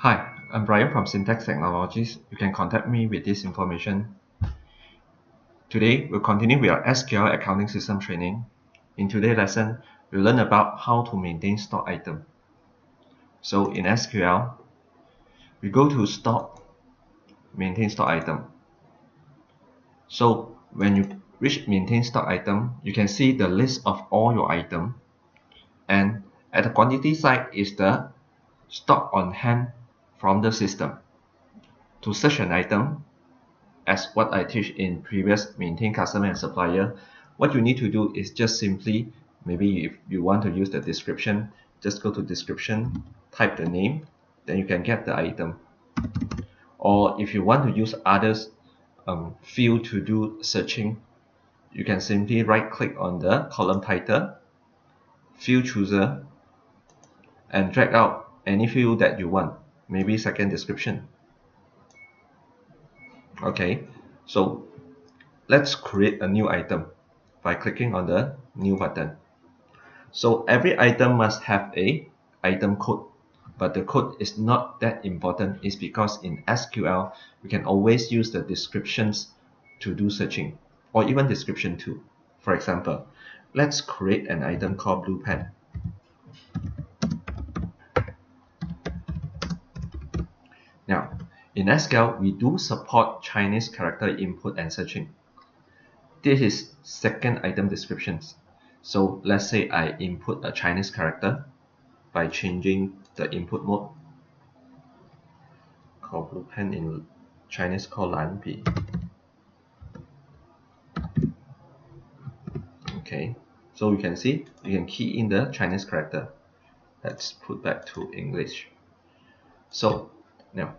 Hi, I'm Brian from Syntax Technologies. You can contact me with this information. Today, we'll continue with our SQL accounting system training. In today's lesson, we'll learn about how to maintain stock item. So in SQL, we go to stock, maintain stock item. So when you reach maintain stock item, you can see the list of all your items. And at the quantity side is the stock on hand from the system. To search an item, as what I teach in previous maintain customer and supplier, what you need to do is just simply, maybe if you want to use the description, just go to description, type the name, then you can get the item. Or if you want to use others field to do searching, you can simply right click on the column title, field chooser, and drag out any field that you want, maybe second description. Okay, so let's create a new item by clicking on the new button. So every item must have a item code, but the code is not that important. It's because in SQL you can always use the descriptions to do searching, or even description too. For example, let's create an item called blue pen. Now in SQL we do support Chinese character input and searching. This is second item descriptions. So let's say I input a Chinese character by changing the input mode. Called blue pen in Chinese called lan pi. Okay, so you can see you can key in the Chinese character. Let's put back to English. So now,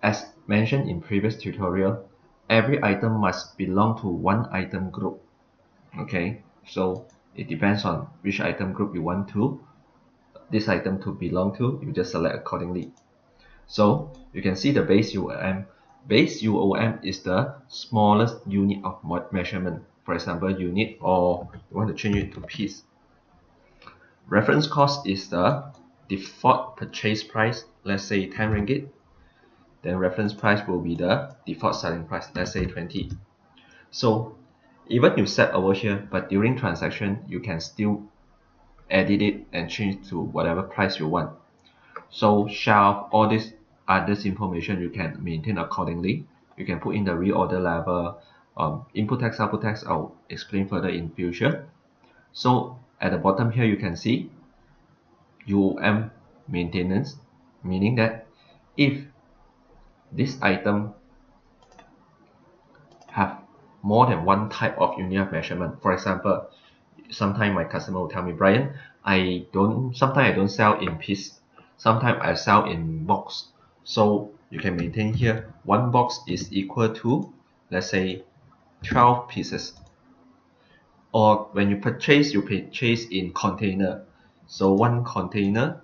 as mentioned in previous tutorial, every item must belong to one item group. Okay, so it depends on which item group you want this item to belong to. You just select accordingly. So you can see the base UOM. Base UOM is the smallest unit of measurement. For example, unit, or you want to change it to piece. Reference cost is the default purchase price, let's say 10 ringgit. Then reference price will be the default selling price, let's say 20. So even you set over here, but during transaction you can still edit it and change to whatever price you want. So shelf, all this others information you can maintain accordingly. You can put in the reorder level, input text, output text. I'll explain further in future. So at the bottom here you can see UOM maintenance, meaning that if this item have more than one type of unit of measurement. For example, sometimes my customer will tell me, Brian, sometimes I don't sell in piece, sometimes I sell in box. So you can maintain here, one box is equal to, let's say, 12 pieces. Or when you purchase in container. So one container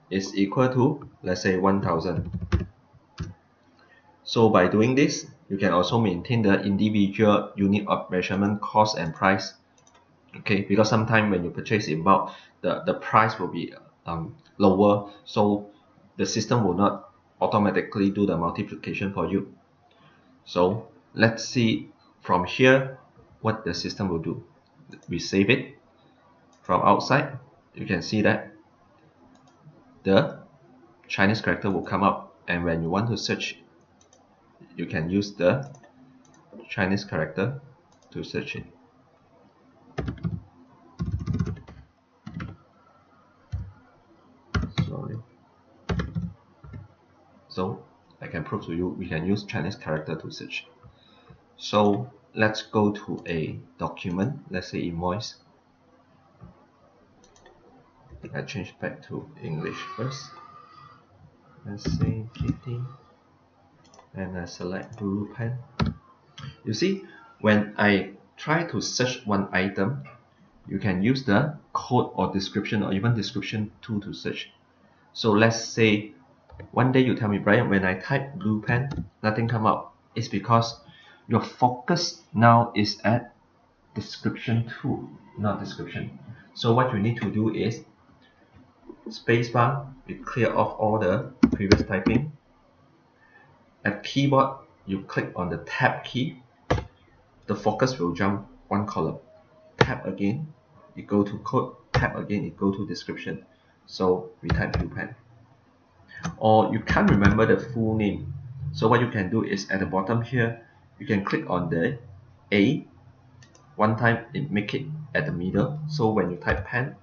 is equal to, let's say, 1000. So by doing this, you can also maintain the individual unit of measurement cost and price. Okay, because sometimes when you purchase in bulk, the price will be lower, so the system will not automatically do the multiplication for you. So let's see from here what the system will do. We save it. From outside, you can see that the Chinese character will come up, and when you want to search, you can use the Chinese character to search it. Sorry. So I can prove to you we can use Chinese character to search. So let's go to a document, let's say invoice. I change back to English first. Let's say 50, and I select blue pen. You see, when I try to search one item, you can use the code or description or even description tool to search. So let's say one day you tell me, Brian, when I type blue pen, nothing come up. It's because your focus now is at description tool, not description. So what you need to do is spacebar, we clear off all the previous typing. At keyboard, you click on the tab key. The focus will jump one column. Tap again, it go to code. Tap again, it go to description. So we type UPenn. Or you can't remember the full name. So what you can do is at the bottom here, you can click on the A. One time it make it at the middle. So when you type pen,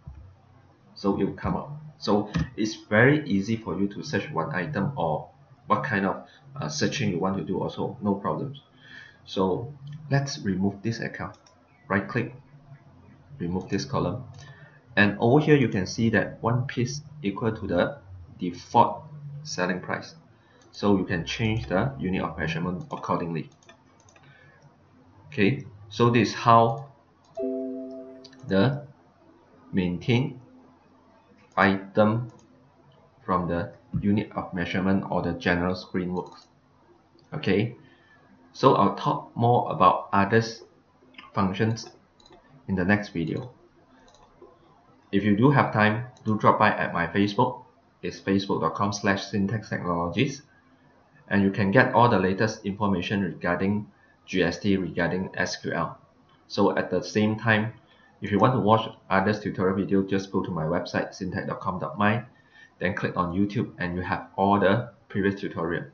so it will come up. So it's very easy for you to search one item or what kind of searching you want to do also, no problems. So let's remove this account. Right click, remove this column. And over here you can see that one piece equal to the default selling price. So you can change the unit of measurement accordingly. Okay, so this is how the maintain item from the unit of measurement or the general screen works. Okay, so I'll talk more about others functions in the next video. If you do have time, do drop by at my Facebook. It's facebook.com/syntaxtechnologies, and you can get all the latest information regarding GST, regarding SQL. So at the same time, if you want to watch others tutorial video, just go to my website syntax.com.my, then click on YouTube and you have all the previous tutorial.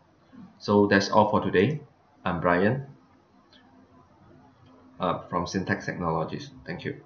So that's all for today. I'm Brian from Syntax Technologies. Thank you.